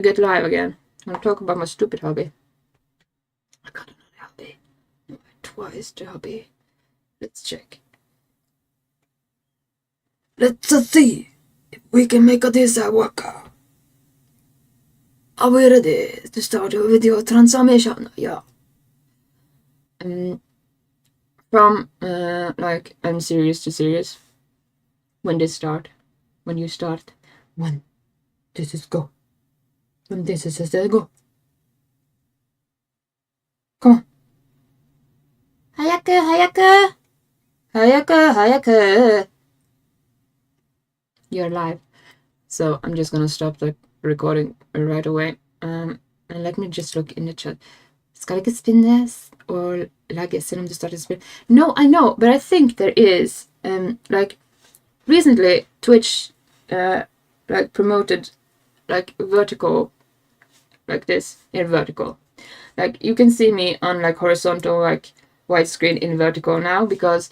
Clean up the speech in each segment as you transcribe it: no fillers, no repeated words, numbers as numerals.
get live again. I'm gonna talk about my stupid hobby. I got another hobby. No, twice the hobby. Let's check. Let's see if we can make this work. Are we ready to start a video transformation? Yeah. From like I'm serious to serious. When you start. When this is go. When this is go. Come on. Hayaku. You're live. So I'm just gonna stop the recording right away. And let me just look in the chat. Skal det ikke spinnes or lagge selv om du starter spill? No, I know, but I think there is. Like recently, Twitch like promoted like vertical, like this in vertical. Like you can see me on like horizontal, like widescreen in vertical now, because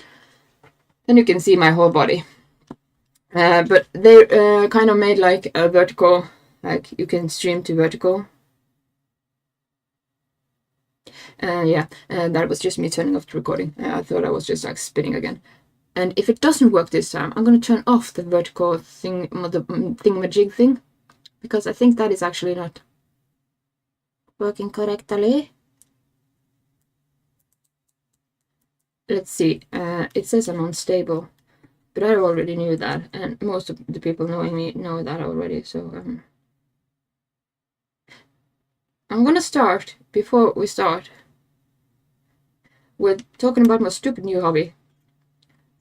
then you can see my whole body. But they kind of made like a vertical, like you can stream to vertical. Yeah, that was just me turning off the recording. I thought I was just like spinning again. And if it doesn't work this time, I'm gonna turn off the vertical thing, the thingamajig thing, because I think that is actually not working correctly. Let's see. It says I'm unstable, but I already knew that, and most of the people knowing me know that already. So I'm gonna start before we start with talking about my stupid new hobby.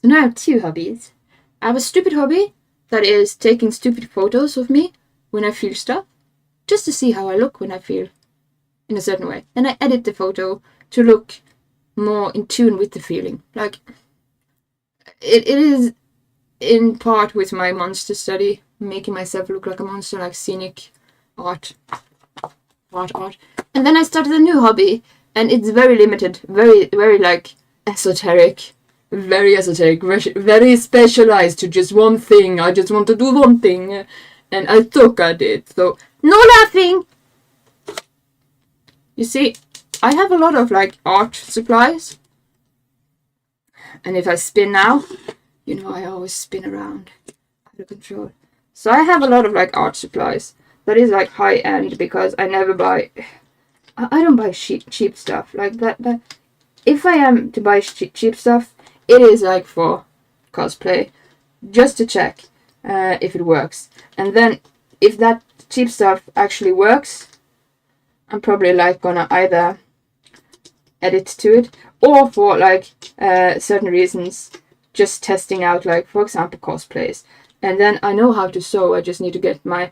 So now I have two hobbies. I have a stupid hobby that is taking stupid photos of me when I feel stuff, just to see how I look when I feel in a certain way. Then I edit the photo to look more in tune with the feeling. Like it is in part with my monster study, making myself look like a monster, like scenic art. And then I started a new hobby, and it's very limited, very like esoteric, very specialized to just one thing. I just want to do one thing, and I suck at it. So no laughing. You see, I have a lot of like art supplies, and if I spin now, you know I always spin around out of control. So I have a lot of like art supplies that is like high end, because I never buy. I don't buy cheap stuff like that. But if I am to buy cheap stuff, it is like for cosplay, just to check if it works. And then if that cheap stuff actually works, I'm probably like gonna either edit to it, or for like certain reasons, just testing out, like for example cosplays. And then I know how to sew. I just need to get my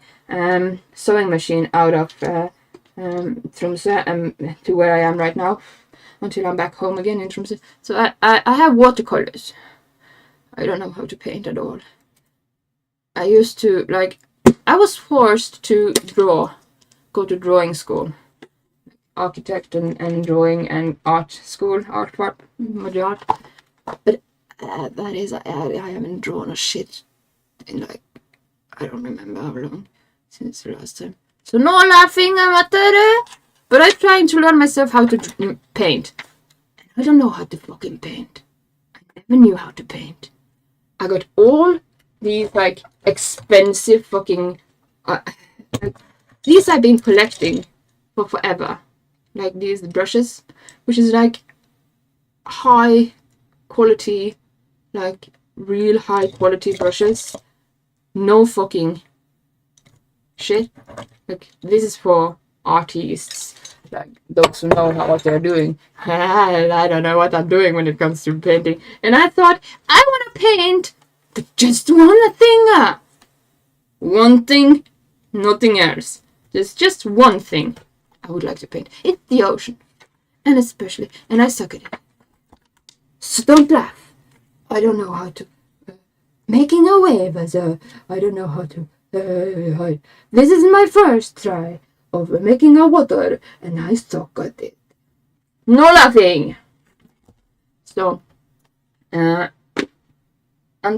sewing machine out of Tromsø to where I am right now, until I'm back home again in Tromsø. So I have watercolors. I don't know how to paint at all. I used to, like, I was forced to go to drawing school, architect and drawing and art school, art, modern art. But that is, I haven't drawn a shit in like, I don't remember how long since the last time. So no laughing, amateur. But I'm trying to learn myself how to paint. I don't know how to fucking paint. I never knew how to paint. I got all these like expensive fucking these I've been collecting for forever. Like these brushes, which is like high quality, like real high quality brushes. No fucking shit. Like this is for artists, like those who know what they're doing. I don't know what I'm doing when it comes to painting. And I thought, I want to paint just one thing. One thing, nothing else. There's just one thing I would like to paint. It's the ocean. And especially, and I suck at it. So don't laugh. I don't know how to. Making a wave as a. I don't know how to. This is my first try of making a water, and I suck at it. No laughing. So, I'm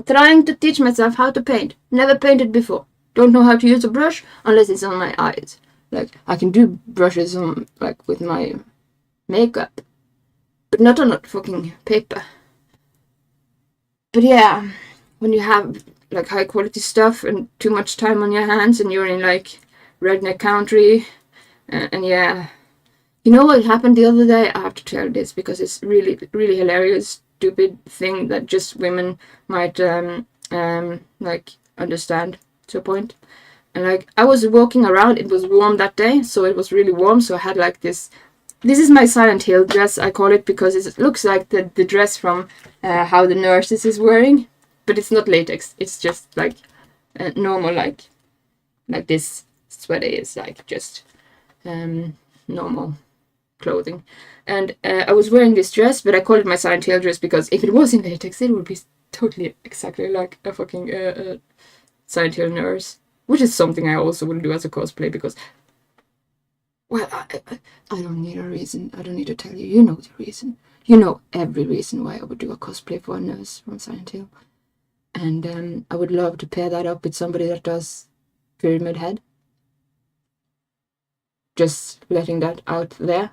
trying to teach myself how to paint. Never painted before. Don't know how to use a brush unless it's on my eyes. Like, I can do brushes on, like, with my makeup, but not on a fucking paper. But yeah, when you have, like, high quality stuff and too much time on your hands and you're in, like, redneck country, and yeah. You know what happened the other day? I have to tell this because it's really, really hilarious, stupid thing that just women might, like, understand to a point. And, like, I was walking around, it was warm that day, so it was really warm, so I had, like, this is my Silent Hill dress, I call it, because it looks like the dress from How the Nurses is wearing, but it's not latex, it's just, like, normal, like this sweater is, like, just normal clothing. And I was wearing this dress, but I call it my Silent Hill dress because if it was in latex, it would be totally exactly like a fucking Silent Hill nurse, which is something I also will do as a cosplay because, well, I don't need a reason. I don't need to tell you. You know the reason. You know every reason why I would do a cosplay for a nurse from Silent Hill. And I would love to pair that up with somebody that does Pyramid Head. Just letting that out there.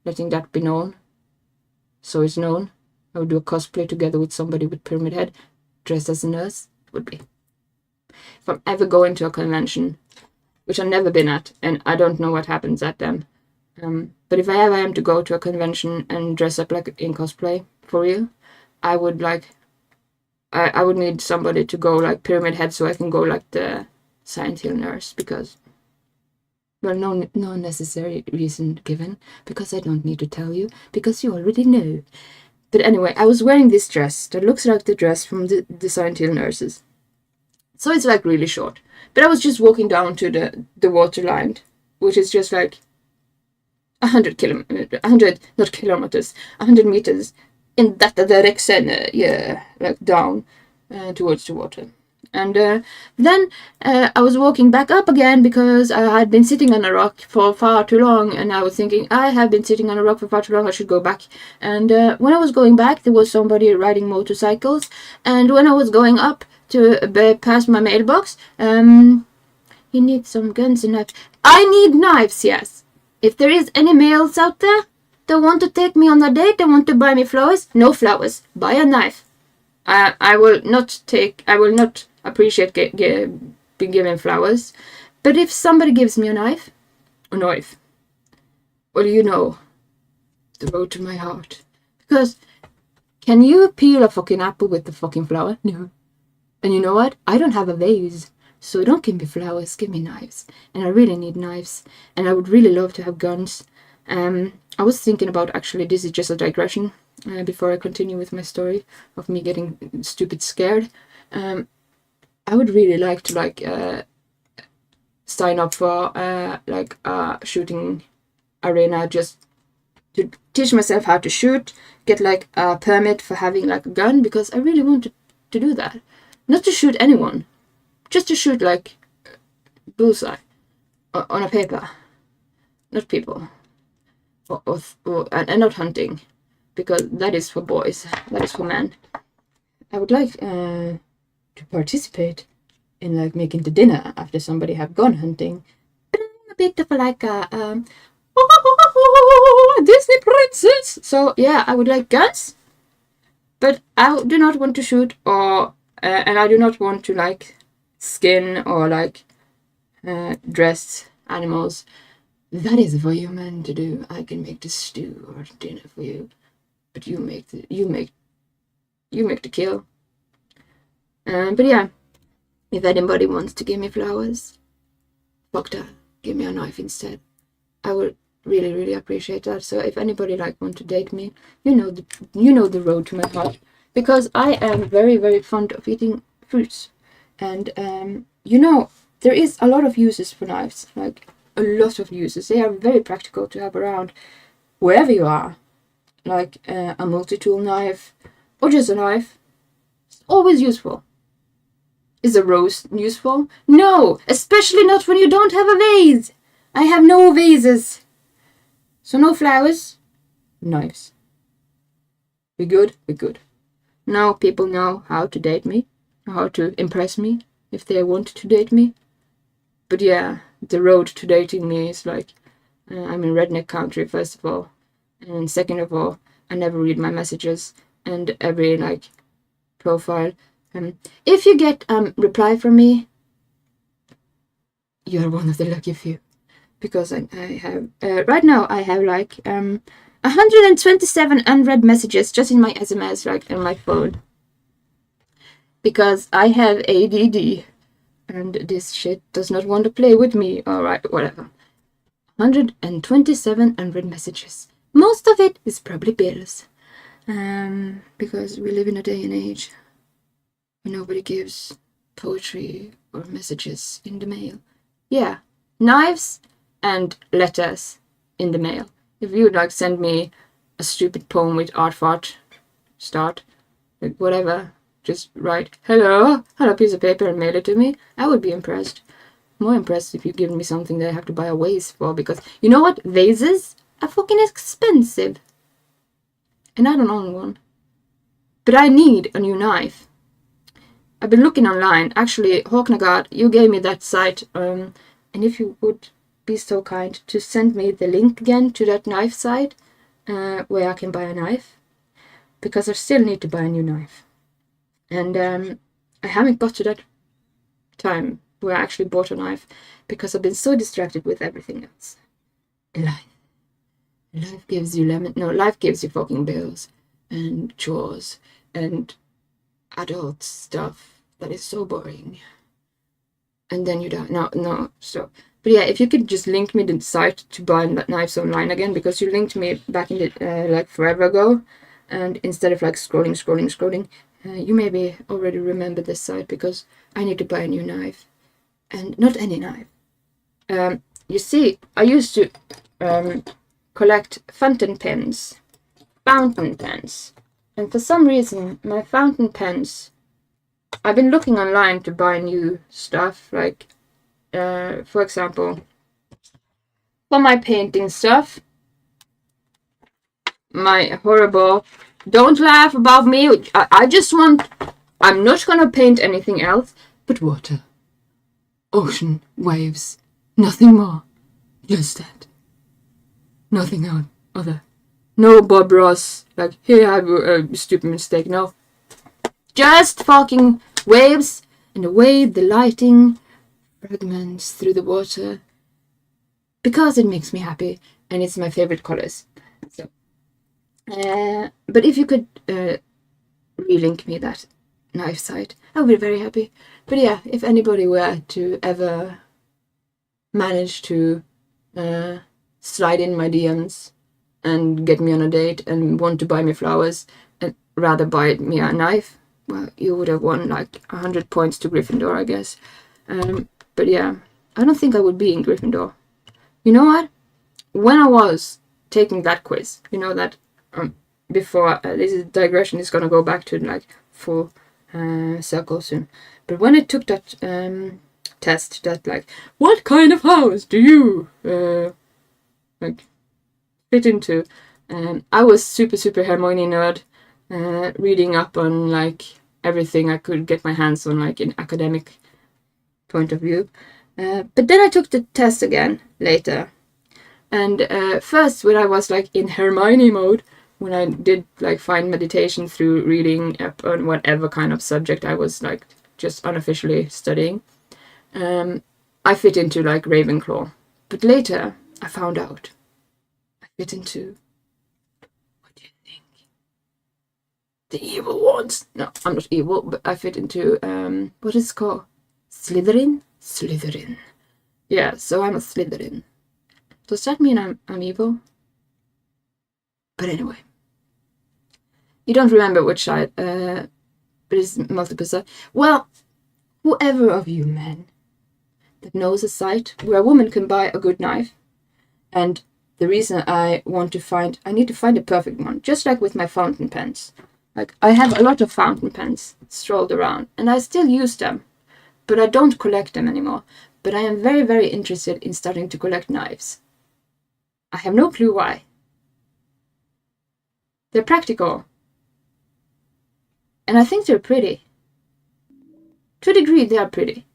Letting that be known. So it's known. I would do a cosplay together with somebody with Pyramid Head, dressed as a nurse. Would be. If I'm ever going to a convention, which I've never been at, and I don't know what happens at them. But if I ever am to go to a convention and dress up like in cosplay, for real, I would like, I would need somebody to go like Pyramid Head so I can go like the Silent Hill nurse because, well, no necessary reason given, because I don't need to tell you, because you already know. But anyway, I was wearing this dress that looks like the dress from the Silent Hill nurses. So it's like really short. But I was just walking down to the water line, which is just like 100 meters in that direction, yeah, like down towards the water. And then I was walking back up again because I had been sitting on a rock for far too long, and I was thinking, I have been sitting on a rock for far too long, I should go back. And when I was going back, there was somebody riding motorcycles, and when I was going up to past my mailbox, you need some guns and knives. I need knives, yes. If there is any males out there that want to take me on a date, they want to buy me flowers, no flowers, buy a knife. I will not appreciate being given flowers. But if somebody gives me a knife, well, you know, the road to my heart. Because, can you peel a fucking apple with the fucking flower? No. And you know what? I don't have a vase. So don't give me flowers, give me knives. And I really need knives. And I would really love to have guns. I was thinking about, actually, this is just a digression, before I continue with my story of me getting stupid scared. I would really like to sign up for like a shooting arena, just to teach myself how to shoot, get like a permit for having like a gun, because I really want to do that. Not to shoot anyone, just to shoot like bullseye on a paper, not people, and not hunting, because that is for boys, that is for men. I would like to participate in like making the dinner after somebody have gone hunting, but I'm a bit of like a Disney princess. So yeah, I would like guns, but I do not want to shoot, or and I do not want to like skin or like dress animals. That is for you men to do. I can make the stew or dinner for you, but you make the kill. But yeah, if anybody wants to give me flowers, fuck that. Give me a knife instead. I would really, really appreciate that. So if anybody like want to date me, you know the road to my heart, because I am very, very fond of eating fruits, and there is a lot of uses for knives, like a lot of uses. They are very practical to have around wherever you are, like a multi-tool knife or just a knife. It's always useful. Is a rose useful? No, especially not when you don't have a vase. I have no vases. So no flowers, knives. We good? We good. Now people know how to date me, how to impress me, if they want to date me. But yeah, the road to dating me is like, I'm in redneck country, first of all. And second of all, I never read my messages and every, like, profile. If you get reply from me, you're one of the lucky few. Because I have, right now I have like 127 unread messages just in my SMS, like on my phone. Because I have ADD and this shit does not want to play with me. Alright, whatever. 127 unread messages. Most of it is probably bills. Because we live in a day and age where nobody gives poetry or messages in the mail. Yeah, knives and letters in the mail. If you would like send me a stupid poem with art fart start, like whatever, just write hello piece of paper and mail it to me, I would be impressed. More impressed if you give me something that I have to buy a vase for, because you know what? Vases are fucking expensive. And I don't own one. But I need a new knife. I've been looking online. Actually, Håknagard, you gave me that site, and if you would be so kind to send me the link again to that knife site, where I can buy a knife, because I still need to buy a new knife. And I haven't got to that time where I actually bought a knife, because I've been so distracted with everything else. Life gives you life gives you fucking bills and chores and adult stuff that is so boring. And then you die. No, stop. But yeah, if you could just link me the site to buy knives online again, because you linked me back in the, like forever ago, and instead of like scrolling, you maybe already remember this site, because I need to buy a new knife. And not any knife. You see, I used to collect fountain pens. And for some reason, my fountain pens, I've been looking online to buy new stuff, like, for example, for my painting stuff, my horrible, don't laugh about me, I'm not gonna paint anything else but water, ocean, waves, nothing more, just that, nothing other. No Bob Ross, like, here I have a stupid mistake, no. Just fucking waves and the way the lighting fragments through the water. Because it makes me happy and it's my favorite colors. So, but if you could relink me that knife site, I would be very happy. But yeah, if anybody were to ever manage to slide in my DMs and get me on a date and want to buy me flowers and rather buy me a knife, well, you would have won like 100 points to Gryffindor, I guess. But yeah, I don't think I would be in Gryffindor. You know what? When I was taking that quiz, you know that before, this digression is gonna go back to like full circle soon. But when I took that test, that like, what kind of house do you like fit into? I was super Hermione nerd, reading up on like everything I could get my hands on, like in academic point of view. But then I took the test again later, and first when I was like in Hermione mode, when I did like find meditation through reading up on whatever kind of subject I was like just unofficially studying, I fit into like Ravenclaw. But later I found out I fit into, what do you think? The evil ones. No, I'm not evil, but I fit into what is it called? Slytherin? Slytherin. Yeah, so I'm a Slytherin. Does that mean I'm evil? But anyway. You don't remember which side, but it's multiple sides. Well, whoever of you men that knows a site where a woman can buy a good knife, and the reason I need to find a perfect one, just like with my fountain pens. Like, I have a lot of fountain pens strolled around, and I still use them, but I don't collect them anymore. But I am very interested in starting to collect knives. I have no clue why. They're practical. And I think they're pretty. To a degree, they are pretty.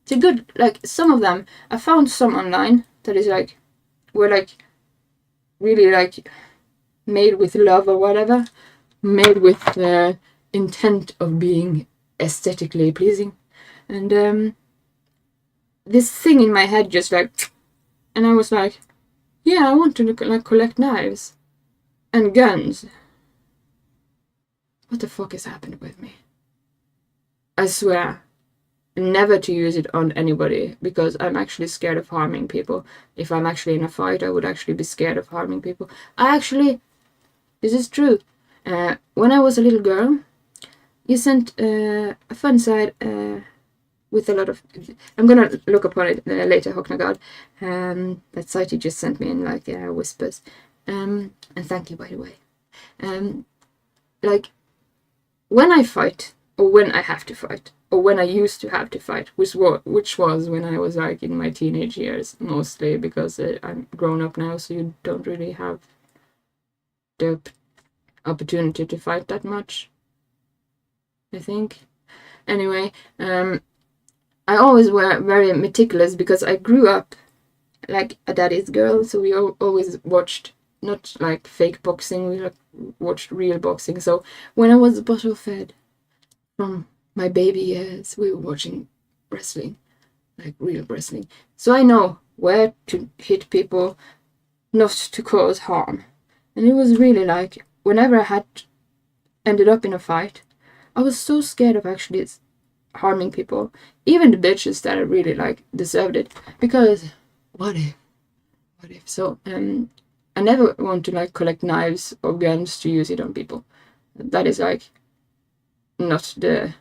It's a good, like, some of them, I found some online that is like, were like, really like, made with love or whatever, made with the intent of being aesthetically pleasing. And this thing in my head just like, and I was like, yeah, I want to like collect knives and guns. What the fuck has happened with me? I swear, never to use it on anybody, because I'm actually scared of harming people. If I'm actually in a fight, I would actually be scared of harming people. This is true. When I was a little girl, you sent a fun side with a lot of. I'm gonna look upon it later, Hocknagard. That site you just sent me in like whispers. And thank you, by the way. Like, when I fight, or when I have to fight, or when I used to have to fight, which was when I was like in my teenage years, mostly, because I'm grown up now, so you don't really have the opportunity to fight that much, I think. Anyway, I always were very meticulous because I grew up like a daddy's girl, so we always watched not like fake boxing, we watched real boxing. So when I was bottle fed from my baby years, we were watching wrestling, like real wrestling. So I know where to hit people, not to cause harm. And it was really like, whenever I had ended up in a fight, I was so scared of actually harming people, even the bitches that I really like deserved it, because what if? So I never want to like collect knives or guns to use it on people. That is like not the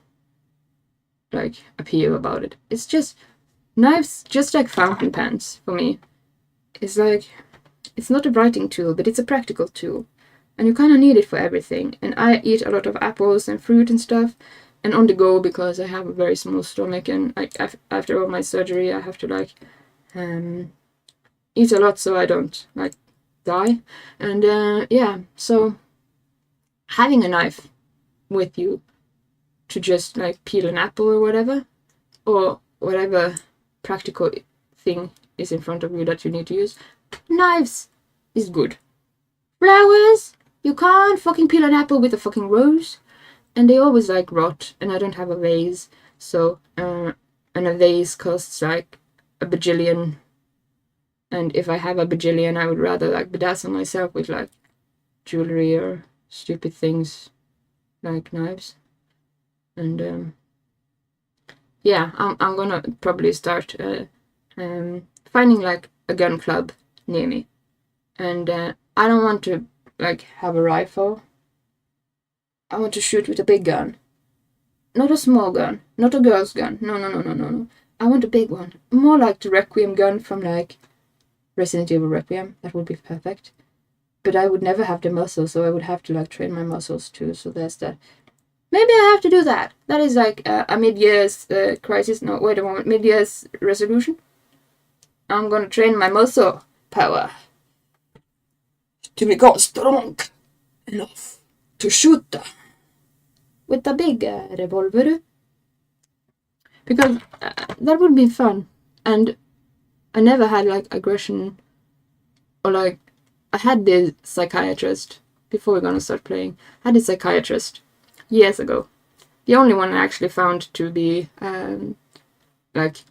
like appeal about it. It's just knives, just like fountain pens for me. It's like, it's not a writing tool, but it's a practical tool, and you kind of need it for everything. And I eat a lot of apples and fruit and stuff, and on the go, because I have a very small stomach, and like after all my surgery I have to like eat a lot so I don't like die. And yeah, so having a knife with you to just like peel an apple or whatever practical thing is in front of you that you need to use, knives is good. Flowers, you can't fucking peel an apple with a fucking rose, and they always like rot, and I don't have a vase, so and a vase costs like a bajillion, and if I have a bajillion, I would rather like bedazzle myself with like jewelry or stupid things like knives. And yeah, I'm gonna probably start finding like a gun club near me, and I don't want to like have a rifle. I want to shoot with a big gun, not a small gun, not a girl's gun. No. I want a big one, more like the Requiem gun from like Resident Evil Requiem. That would be perfect. But I would never have the muscle, so I would have to like train my muscles too. So there's that. Maybe I have to do that. That is like a mid-year's crisis. No, wait a moment. Mid-year's resolution. I'm gonna train my muscle power to become strong enough to shoot with a big revolver. Because that would be fun. And I never had like aggression, or like, I had this psychiatrist before we're gonna start playing. I had this psychiatrist years ago. The only one I actually found to be like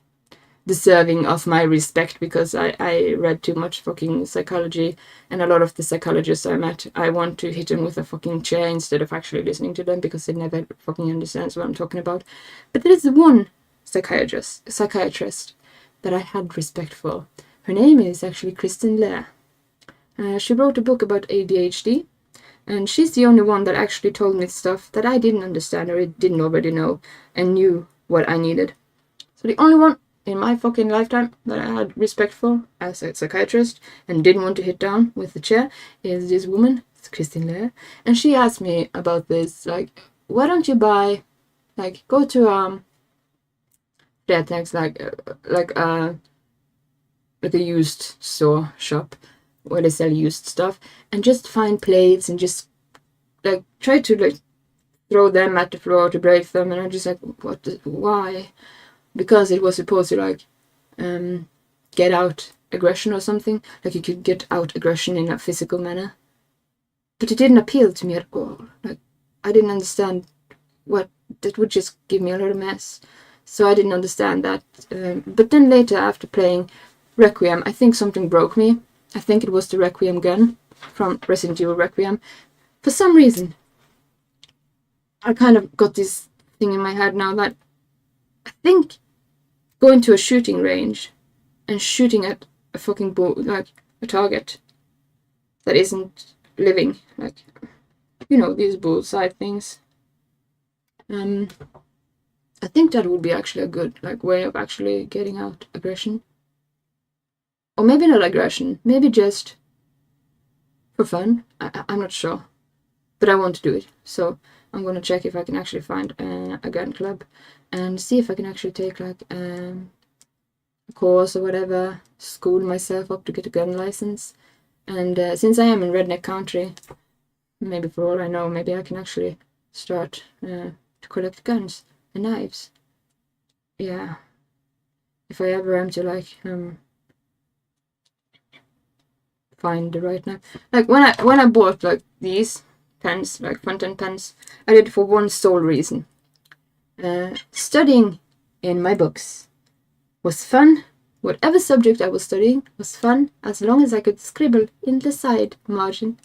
deserving of my respect, because I read too much fucking psychology, and a lot of the psychologists I met, I want to hit them with a fucking chair instead of actually listening to them, because they never fucking understands what I'm talking about. But there is one psychiatrist that I had respect for. Her name is actually Kristen Lehr. She wrote a book about ADHD, and she's the only one that actually told me stuff that I didn't understand or didn't already know, and knew what I needed. So the only one in my fucking lifetime that I had respect for as a psychiatrist and didn't want to hit down with the chair is this woman, it's Kristen Lehr. And she asked me about this, like, why don't you buy, like, go to Fredtex, like a used store shop where they sell used stuff, and just find plates and just like try to like throw them at the floor to break them. And I'm just like, why? because it was supposed to like get out aggression or something. Like you could get out aggression in a physical manner. But it didn't appeal to me at all. Like I didn't understand what that would just give me a lot of mess. So I didn't understand that. But then later, after playing Requiem, I think something broke me. I think it was the Requiem gun from Resident Evil Requiem. For some reason, I kind of got this thing in my head now that I think going to a shooting range and shooting at a fucking like a target that isn't living, like, you know, these bullseye things. I think that would be actually a good like way of actually getting out aggression. Or maybe not aggression, maybe just for fun. I'm not sure. But I want to do it. So I'm going to check if I can actually find a gun club and see if I can actually take like a course or whatever, school myself up to get a gun license. And since I am in redneck country, maybe for all I know, maybe I can actually start to collect guns and knives. Yeah. If I ever am to like find the right knife. Like when I bought like these pens, like fountain pens, I did it for one sole reason. Studying in my books was fun. Whatever subject I was studying was fun as long as I could scribble in the side margin.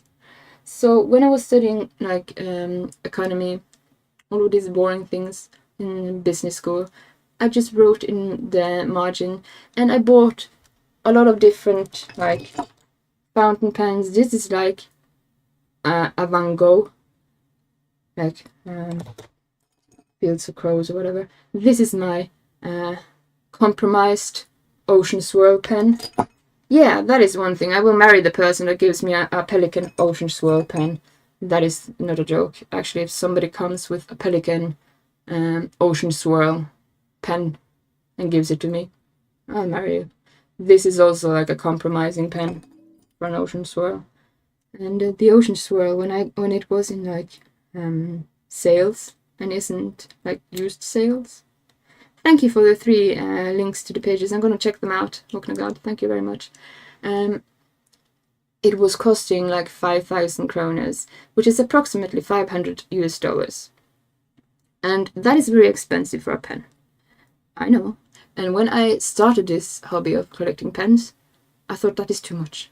So when I was studying like economy, all of these boring things in business school, I just wrote in the margin, and I bought a lot of different like fountain pens. This is like a Van Gogh, like Fields of Crows or whatever. This is my compromised Ocean Swirl pen. Yeah, that is one thing. I will marry the person that gives me a Pelikan Ocean Swirl pen. That is not a joke. Actually, if somebody comes with a Pelikan Ocean Swirl pen and gives it to me, I'll marry you. This is also like a compromising pen for an Ocean Swirl. And the Ocean Swirl, when it was in like sales and isn't like used sales. Thank you for the 3 links to the pages. I'm gonna check them out. Oh my god, thank you very much. It was costing like 5,000 kroners, which is approximately $500 US. And that is very expensive for a pen. I know. And when I started this hobby of collecting pens, I thought that is too much.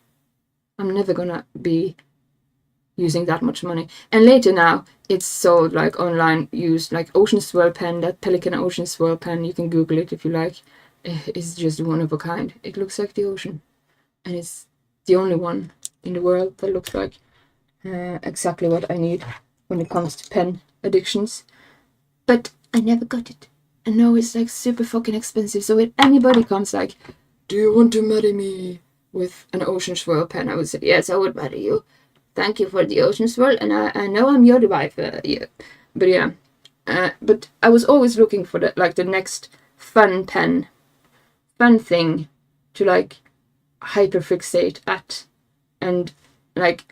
I'm never gonna be using that much money. And later now, it's sold like online, used like Ocean Swirl pen, that Pelikan Ocean Swirl pen. You can Google it if you like. It's just one of a kind. It looks like the ocean. And it's the only one in the world that looks like exactly what I need when it comes to pen addictions. But I never got it. And now it's like super fucking expensive. So if anybody comes like, do you want to marry me with an Ocean Swirl pen? I would say, yes, I would marry you. Thank you for the Ocean Swirl, and I know I'm your wife. Yeah. But yeah. But I was always looking for the next fun pen, fun thing to like hyperfixate at, and like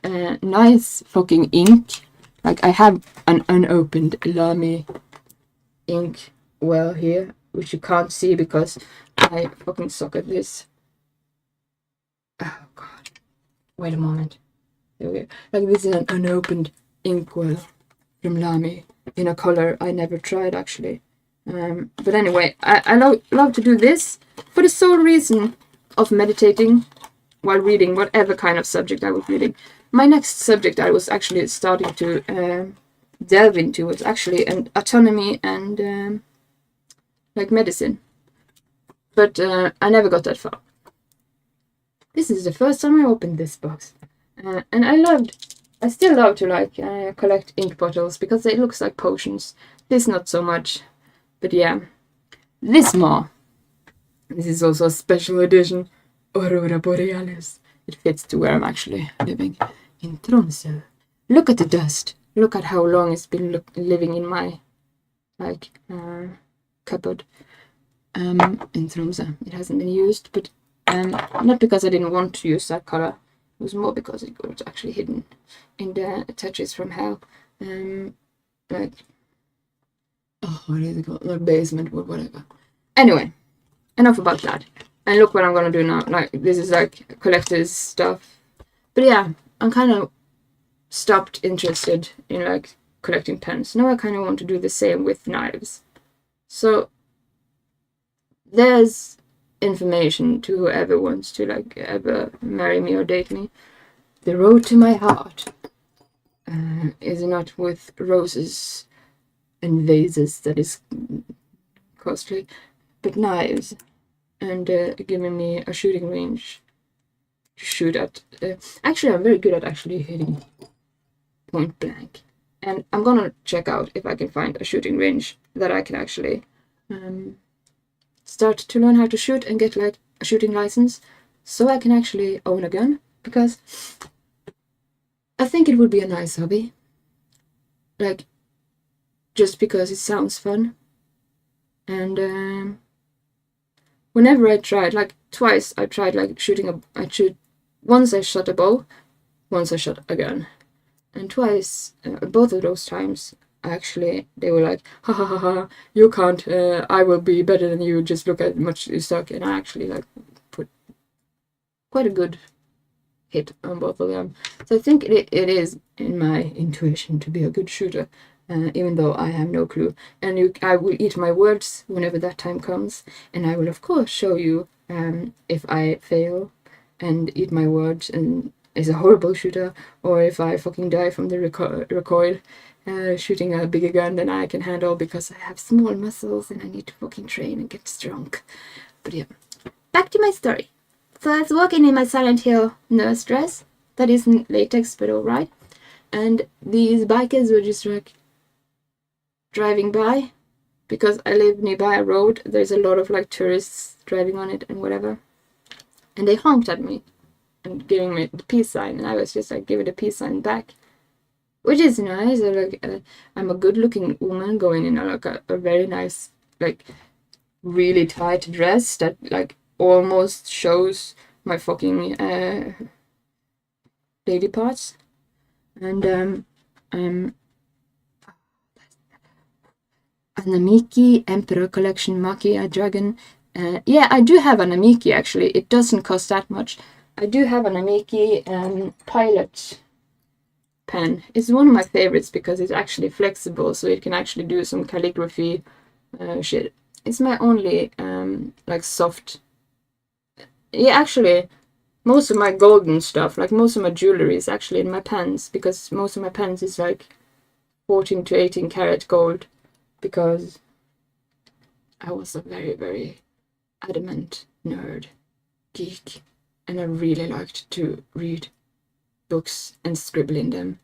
nice fucking ink. Like I have an unopened Lamy ink well here, which you can't see because I fucking suck at this. Oh god. Wait a moment. There we go. Like this is an unopened inkwell from Lamy in a color I never tried actually. But anyway, I love to do this for the sole reason of meditating while reading whatever kind of subject I was reading. My next subject I was actually starting to delve into was actually an autonomy and like medicine. But I never got that far. This is the first time I opened this box. And I still love to like collect ink bottles because it looks like potions. This not so much, but yeah. This more. This is also a special edition Aurora Borealis. It fits to where I'm actually living, in Tromsø. Look at the dust. Look at how long it's been living in my like cupboard in Tromsø. It hasn't been used, but not because I didn't want to use that color. It was more because it was actually hidden in the Touches from Hell. Like, oh, what is it called? The basement or whatever. Anyway, enough about that. And look what I'm gonna do now. Like, this is like collector's stuff. But yeah, I'm kind of stopped interested in like collecting pens. Now I kind of want to do the same with knives. So there's information to whoever wants to like ever marry me or date me. The road to my heart is not with roses and vases that is costly, but knives, and giving me a shooting range to shoot at. Actually, I'm very good at actually hitting point blank, and I'm gonna check out if I can find a shooting range that I can actually start to learn how to shoot and get like a shooting license, so I can actually own a gun, because I think it would be a nice hobby. Like, just because it sounds fun. And whenever I tried, like twice I tried like once I shot a bow, once I shot a gun. And twice, both of those times, actually, they were like, ha ha ha ha, you can't, I will be better than you, just look at how much you suck. And I actually like put quite a good hit on both of them. So I think it is in my intuition to be a good shooter, even though I have no clue. And I will eat my words whenever that time comes, and I will of course show you if I fail and eat my words and is a horrible shooter, or if I fucking die from the recoil shooting a bigger gun than I can handle because I have small muscles and I need to fucking train and get strong. But yeah, back to my story. So I was walking in my Silent Hill nurse dress. That isn't latex, but alright. And these bikers were just like driving by, because I live nearby a road. There's a lot of like tourists driving on it and whatever. And they honked at me and giving me the peace sign, and I was just like giving the peace sign back, which is nice. I'm a good-looking woman going in like a very nice, like really tight dress that like almost shows my fucking lady parts. And a Namiki Emperor Collection Maki, a dragon. Yeah, I do have a Namiki actually. It doesn't cost that much. I do have a Namiki Pilot pen. It's one of my favorites because it's actually flexible, so it can actually do some calligraphy shit. It's my only like soft. Yeah, actually, most of my golden stuff, like most of my jewelry, is actually in my pens, because most of my pens is like 14 to 18 karat gold, because I was a very, very adamant nerd, geek, and I really liked to read books and scribble in them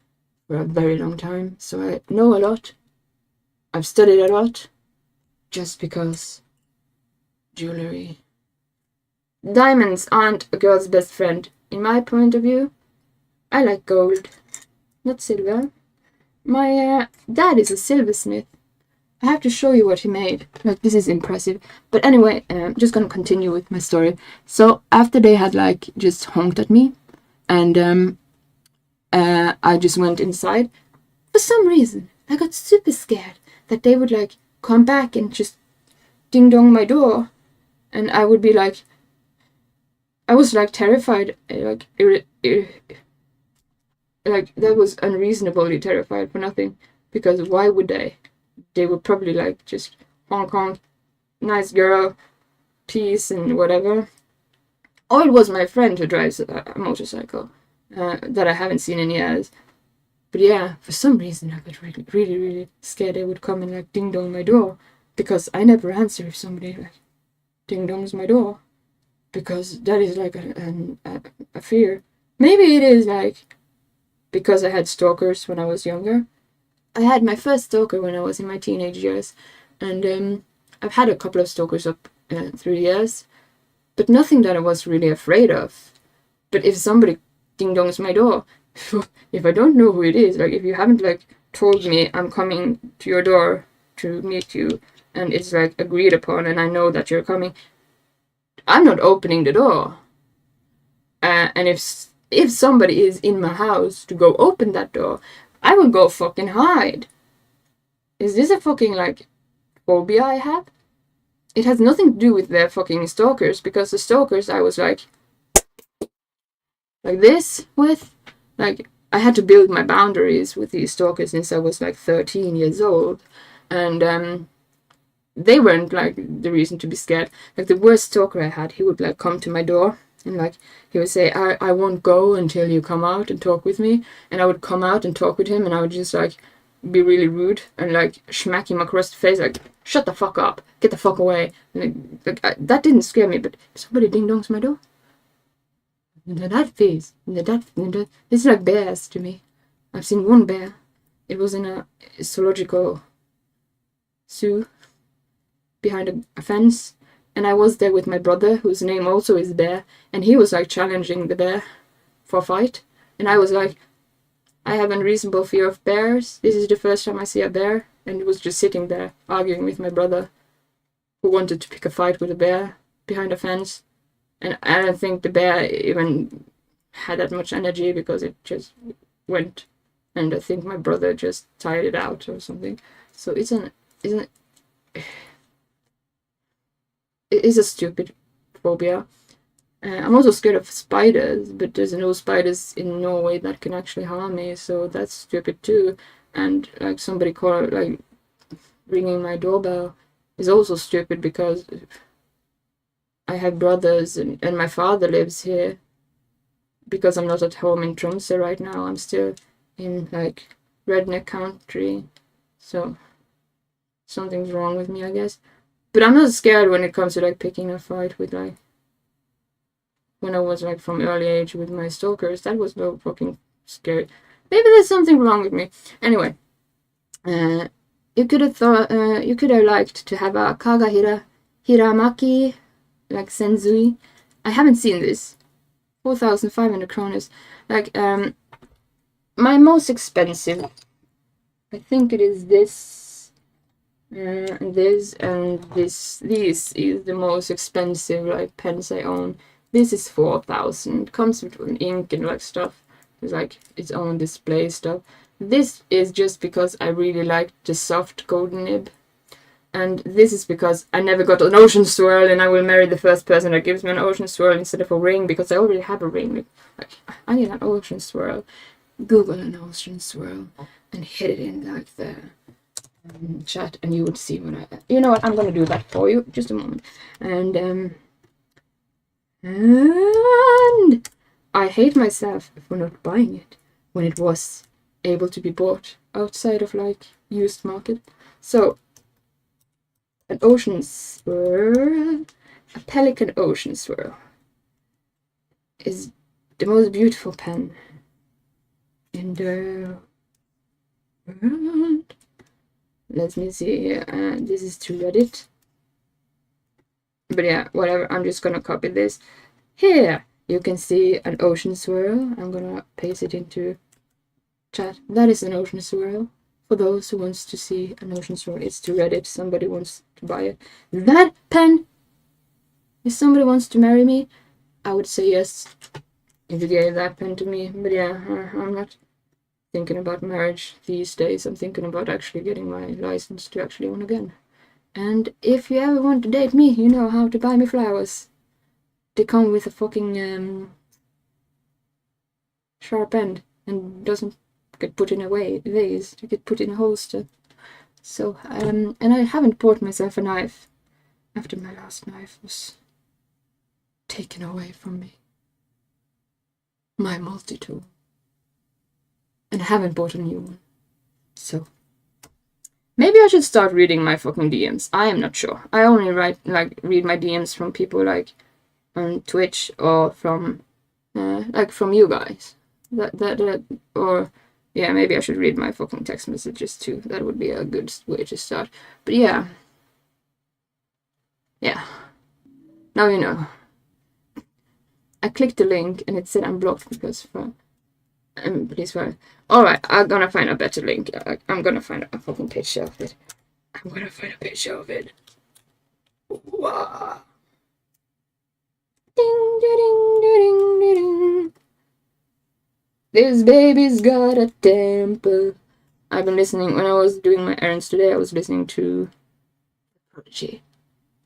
for a very long time. So I know a lot. I've studied a lot, just because jewelry. Diamonds aren't a girl's best friend. In my point of view, I like gold, not silver. My dad is a silversmith. I have to show you what he made. Like, this is impressive. But anyway, I'm just gonna continue with my story. So after they had like just honked at me, and I just went inside. For some reason, I got super scared that they would like come back and just ding dong my door, and I would be like, I was like terrified, like like that was unreasonably terrified for nothing, because why would they? They would probably like just honk honk, nice girl, peace and whatever. Or it was my friend who drives a motorcycle that I haven't seen in years. But yeah, for some reason I got really, really, really scared they would come and like ding dong my door, because I never answer if somebody like ding dongs my door, because that is like a fear. Maybe it is like because I had stalkers when I was younger. I had my first stalker when I was in my teenage years, and I've had a couple of stalkers up through the years, but nothing that I was really afraid of. But if somebody ding dongs my door, if I don't know who it is, like if you haven't like told me I'm coming to your door to meet you, and it's like agreed upon, and I know that you're coming, I'm not opening the door. And if somebody is in my house to go open that door, I will go fucking hide. Is this a fucking like phobia I have? it has nothing to do with the fucking stalkers, because the stalkers I was like this with. Like, I had to build my boundaries with these stalkers since I was like 13 years old. And they weren't like the reason to be scared. Like, the worst stalker I had, he would like come to my door and like he would say, I won't go until you come out and talk with me. And I would come out and talk with him, and I would just like be really rude and like smack him across the face, like, shut the fuck up, get the fuck away. And that didn't scare me, but somebody ding dongs my door. That face, this is like bears to me. I've seen one bear. It was in a zoological zoo behind a fence, and I was there with my brother, whose name also is Bear, and he was like challenging the bear for a fight, and I was like, I have an unreasonable fear of bears. This is the first time I see a bear, and he was just sitting there arguing with my brother, who wanted to pick a fight with a bear behind a fence. And I don't think the bear even had that much energy, because it just went. And I think my brother just tired it out or something. So it is a stupid phobia. I'm also scared of spiders, but there's no spiders in Norway that can actually harm me, so that's stupid too. And like somebody like ringing my doorbell is also stupid, because I have brothers, and my father lives here, because I'm not at home in Tromsø right now. I'm still in like redneck country, so something's wrong with me, I guess. But I'm not scared when it comes to like picking a fight with like when I was like from early age with my stalkers. That was no fucking scary. Maybe there's something wrong with me. Anyway, you could have liked to have a Kagahira Hiramaki, like Senzui. I haven't seen this. 4,500 kroners. Like, my most expensive, I think it is this, this, and this. This is the most expensive like pens I own. This is 4,000. Comes with ink and like stuff. It's like its own display stuff. This is just because I really like the soft golden nib. And this is because I never got an ocean swirl, and I will marry the first person that gives me an ocean swirl instead of a ring, because I already have a ring. Like, I need an ocean swirl. Google an ocean swirl and hit it in like the chat, and you would see what you know what, I'm gonna do that for you. Just a moment. And I hate myself for not buying it when it was able to be bought outside of like used market. So an ocean swirl, a pelican ocean swirl, is the most beautiful pen in the world. Let me see here. This is to Reddit. But yeah, whatever. I'm just gonna copy this. Here you can see an ocean swirl. I'm gonna paste it into chat. That is an ocean swirl. For those who wants to see an ocean swirl, it's to Reddit. Somebody wants to buy it. That pen, if somebody wants to marry me, I would say yes if you gave that pen to me. But yeah, I'm not thinking about marriage these days. I'm thinking about actually getting my license to actually own a gun. And if you ever want to date me, you know how to buy me flowers. They come with a fucking sharp end and doesn't get put in a vase. You get put in a holster. So, and I haven't bought myself a knife after my last knife was taken away from me. My multi-tool. And I haven't bought a new one. So, maybe I should start reading my fucking DMs. I am not sure. I only read my DMs from people like on Twitch or from from you guys. Or yeah, maybe I should read my fucking text messages too. That would be a good way to start. But yeah. Now you know. I clicked the link and it said I'm blocked because please find. Alright, I'm gonna find a better link. I'm gonna find a fucking picture of it. I'm gonna find a picture of it. Wow. Ding, ding, ding, ding, ding. This baby's got a temper. I've been listening when I was doing my errands today. I was listening to Prodigy.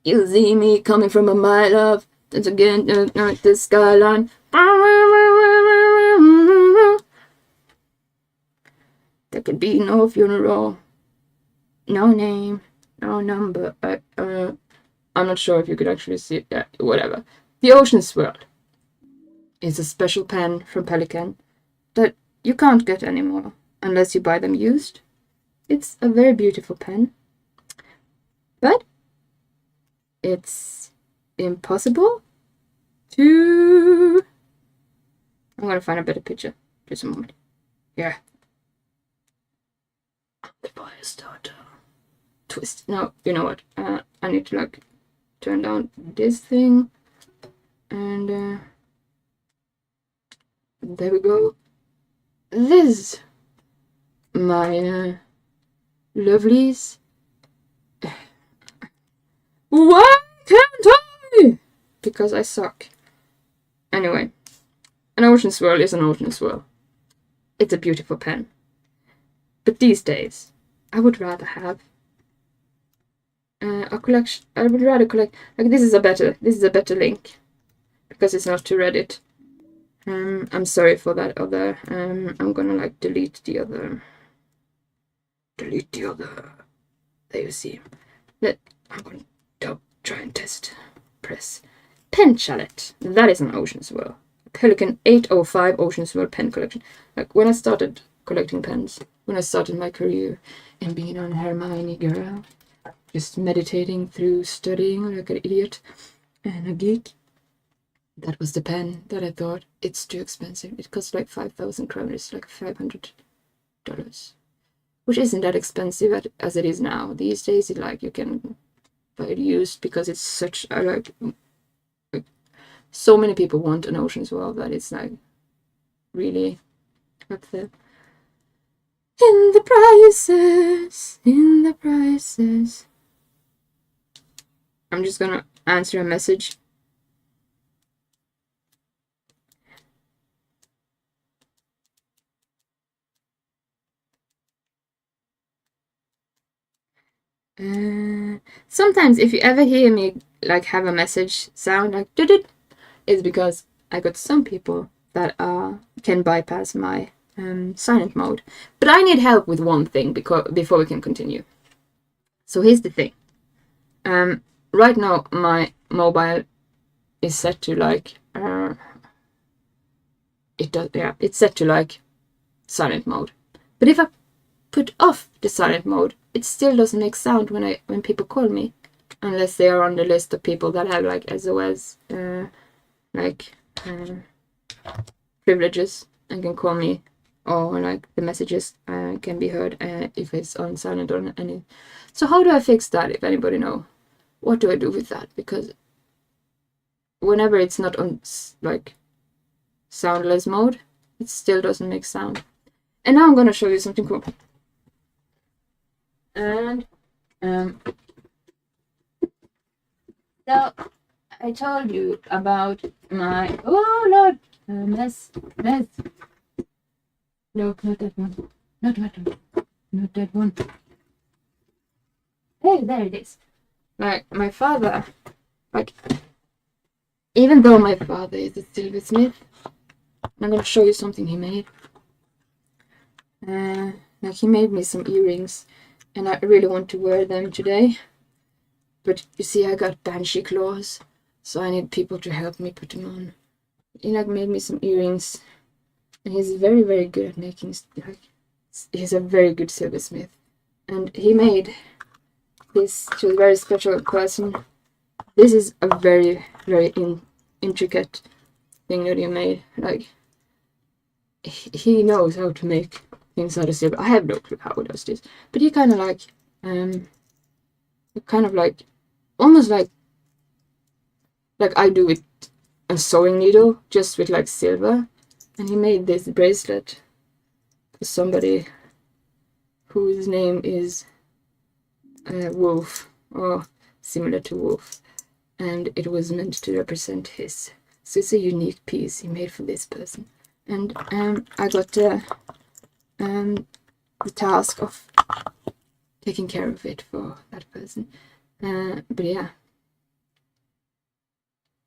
You see me coming from a mile off. Once again, the skyline. There could be no funeral, no name, no number. I'm not sure if you could actually see it. Yeah, whatever. The Ocean Swirl is a special pen from Pelikan that you can't get anymore unless you buy them used. It's a very beautiful pen, but it's impossible to... I'm gonna find a better picture. Just a moment. Yeah. The fire starter. Twist. No, you know what? I need to like turn down this thing, and there we go. This, my lovelies. Why can't I? Because I suck. Anyway, an Ocean Swirl is an Ocean Swirl. It's a beautiful pen. But these days, I would rather have a collection. I would rather collect, like, this is a better link because it's not to Reddit. I'm sorry for that other. I'm gonna like delete the other. There you see. I'm gonna try and test. Press pen chalet. That is an Ocean Swirl. Pelikan 805 Ocean Swirl pen collection. Like when I started collecting pens, when I started my career and being a Hermione girl, just meditating through studying like an idiot and a geek. That was the pen that I thought, it's too expensive. It costs like 5,000 kronor, like $500, which isn't that expensive as it is now. These days, you can buy it used because it's such a like so many people want an Ocean Swirl that it's like really up there. In the prices. I'm just gonna answer a message. Sometimes if you ever hear me like have a message sound like did, it's because I got some people that can bypass my silent mode. But I need help with one thing before we can continue. So here's the thing. Right now my mobile is set to like it's set to like silent mode. But if I put off the silent mode, it still doesn't make sound when people call me, unless they are on the list of people that have like SOS privileges and can call me, or like the messages can be heard if it's on silent or any. So how do I fix that? If anybody know, what do I do with that? Because whenever it's not on like soundless mode, it still doesn't make sound. And now I'm gonna show you something cool. And so I told you about my mess. No, not that one. Not that one. Hey, there it is. Like my father, like even though my father is a silversmith, I'm gonna show you something he made. Like he made me some earrings, and I really want to wear them today. But you see, I got banshee claws, so I need people to help me put them on. He like made me some earrings, and he's very, very good at making, like, he's a very good silversmith. And he made this to a very special person. This is a very, very intricate thing that he made. Like, he knows how to make things out of silver. I have no clue how he does this, but he kind of like, almost like I do with a sewing needle, just with like silver. And he made this bracelet for somebody whose name is Wolf, or similar to Wolf, and it was meant to represent his. So it's a unique piece he made for this person. And I got the task of taking care of it for that person. But yeah,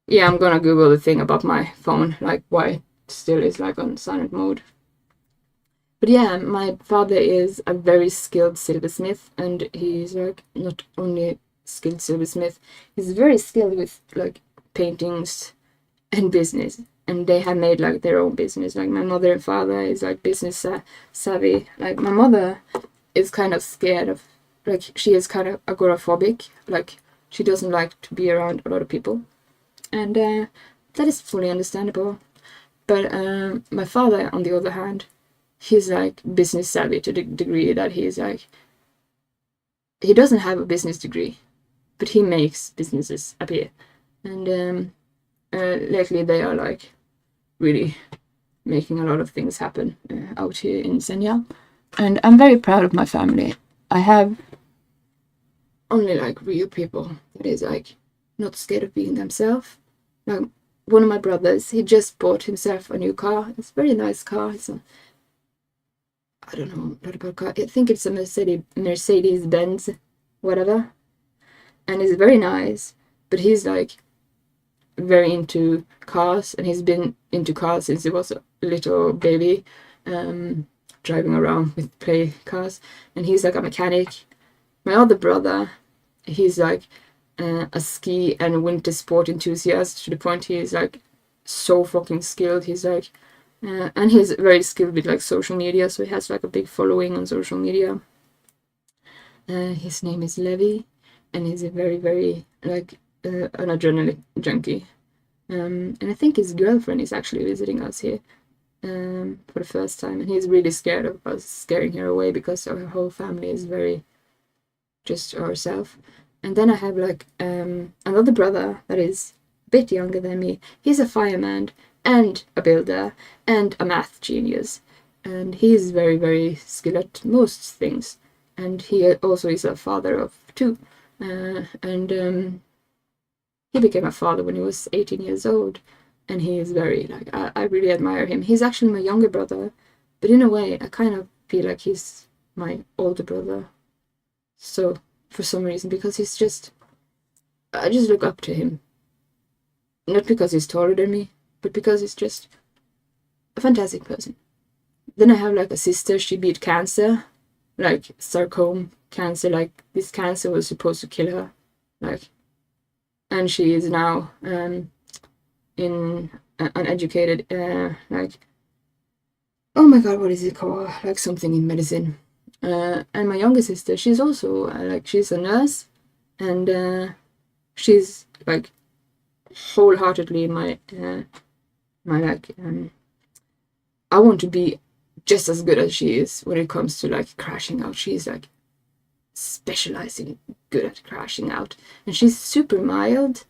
Yeah, I'm gonna Google the thing about my phone, like why it still is like on silent mode. But yeah, my father is a very skilled silversmith, and he's like not only skilled silversmith, he's very skilled with like paintings and business. And they have made like their own business. Like my mother and father is like business savvy. Like my mother is kind of scared of, like she is kind of agoraphobic. Like she doesn't like to be around a lot of people, and that is fully understandable. But my father, on the other hand, he's like business savvy to the degree that he's like, he doesn't have a business degree, but he makes businesses appear. And lately they are like really making a lot of things happen out here in Senja. And I'm very proud of my family. I have only like real people that is like not scared of being themselves. Like one of my brothers, he just bought himself a new car. It's a very nice car. It's a, I don't know a lot about car. I think it's a Mercedes Benz, whatever. And it's very nice. But he's like very into cars, and he's been into cars since he was a little baby, driving around with play cars. And he's like a mechanic. My other brother, he's like a ski and winter sport enthusiast to the point he's like so fucking skilled. He's like, and he's very skilled with like social media, so he has like a big following on social media. His name is Levi, and he's a very, very like an adrenaline junkie. And I think his girlfriend is actually visiting us here for the first time, and he's really scared of us scaring her away because our whole family is very just ourselves. And then I have like another brother that is a bit younger than me. He's a fireman and a builder and a math genius, and he's very, very skilled at most things. And he also is a father of two, and he became a father when he was 18 years old, and he is very like I really admire him. He's actually my younger brother, but in a way I kind of feel like he's my older brother. So for some reason, because he's just, I just look up to him. Not because he's taller than me, but because he's just a fantastic person. Then I have like a sister. She beat cancer, like sarcoma cancer. Like this cancer was supposed to kill her, like, and she is now in uneducated, like, oh my god, what is it called? Like something in medicine. And my younger sister, she's also like, she's a nurse, and she's like wholeheartedly my like I want to be just as good as she is when it comes to like crashing out. She's like specializing good at crashing out, and she's super mild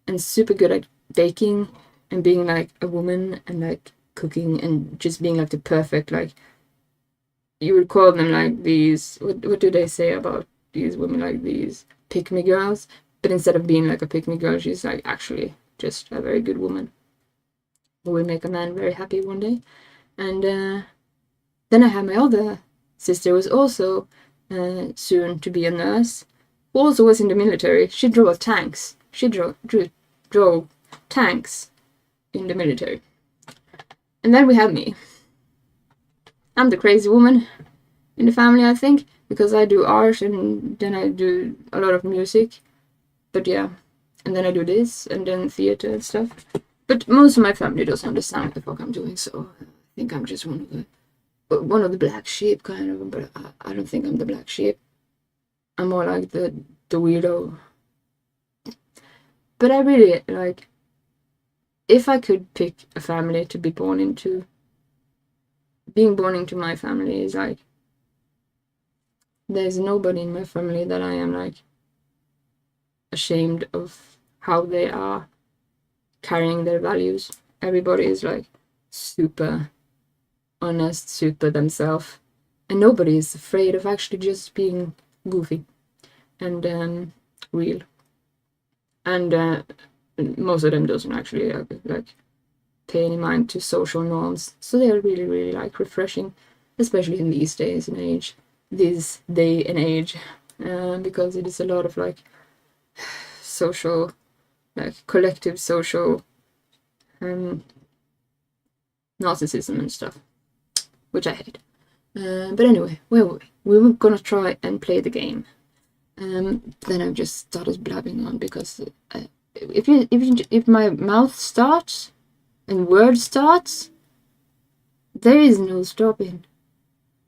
and super good at baking and being like a woman and like cooking and just being like the perfect, like, you would call them like these, what do they say about these women, like these pick me girls, but instead of being like a pick me girl, she's like actually just a very good woman who will make a man very happy one day. And then I have my other sister, who was also soon to be a nurse, who also was in the military. She drove tanks. She drove tanks in the military. And then we have me. I'm the crazy woman in the family, I think, because I do art and then I do a lot of music. But yeah, and then I do this and then theater and stuff. But most of my family doesn't understand what the fuck I'm doing, so I think I'm just one of the black sheep, kind of. But I don't think I'm the black sheep. I'm more like the weirdo. But I really like, if I could pick a family to be born into, being born into my family is like, there's nobody in my family that I am like ashamed of how they are carrying their values. Everybody is like super honest, super themselves, and nobody is afraid of actually just being goofy and real. And most of them doesn't actually like pay any mind to social norms, so they're really, really like refreshing, especially in these days and age, this day and age, because it is a lot of like social like collective social narcissism and stuff, which I hate. But anyway, where were we? We were gonna try and play the game. Then I just started blabbing on because if my mouth starts and word starts, there is no stopping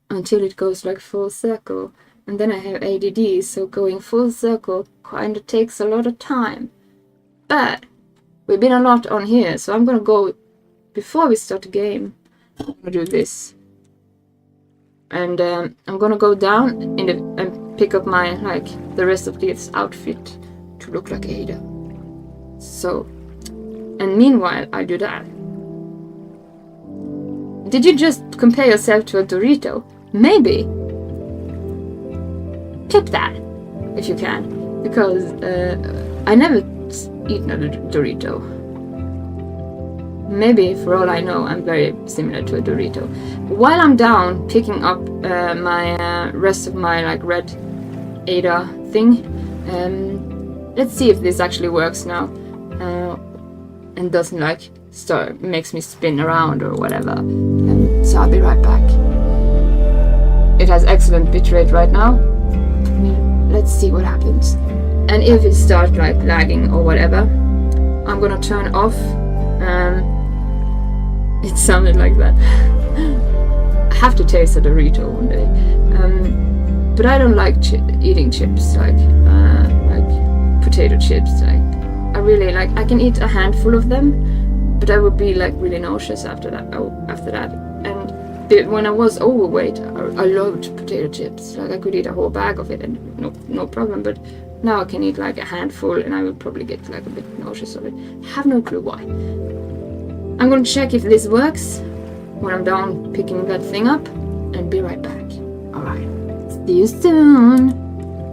until it goes like full circle. And then I have ADD, so going full circle kind of takes a lot of time. But we've been a lot on here, so I'm gonna go before we start the game. I'm gonna do this. And I'm gonna go down and pick up my, like, the rest of this outfit to look like Ada. So, and meanwhile, I do that. Did you just compare yourself to a Dorito? Maybe. Clip that, if you can, because I never eaten a Dorito. Maybe, for all I know, I'm very similar to a Dorito. While I'm down picking up my rest of my like red Ada thing, let's see if this actually works now and doesn't like makes me spin around or whatever. So I'll be right back. It has excellent bitrate right now. Let's see what happens. And if it starts like lagging or whatever, I'm gonna turn off. It sounded like that. I have to taste a Dorito one day. But I don't like eating chips, like potato chips. Like I really like. I can eat a handful of them, but I would be like really nauseous after that. And when I was overweight, I loved potato chips. Like I could eat a whole bag of it and no problem. But now I can eat like a handful, and I would probably get like a bit nauseous of it. I have no clue why. I'm gonna check if this works when I'm done picking that thing up and be right back. Alright, see you soon.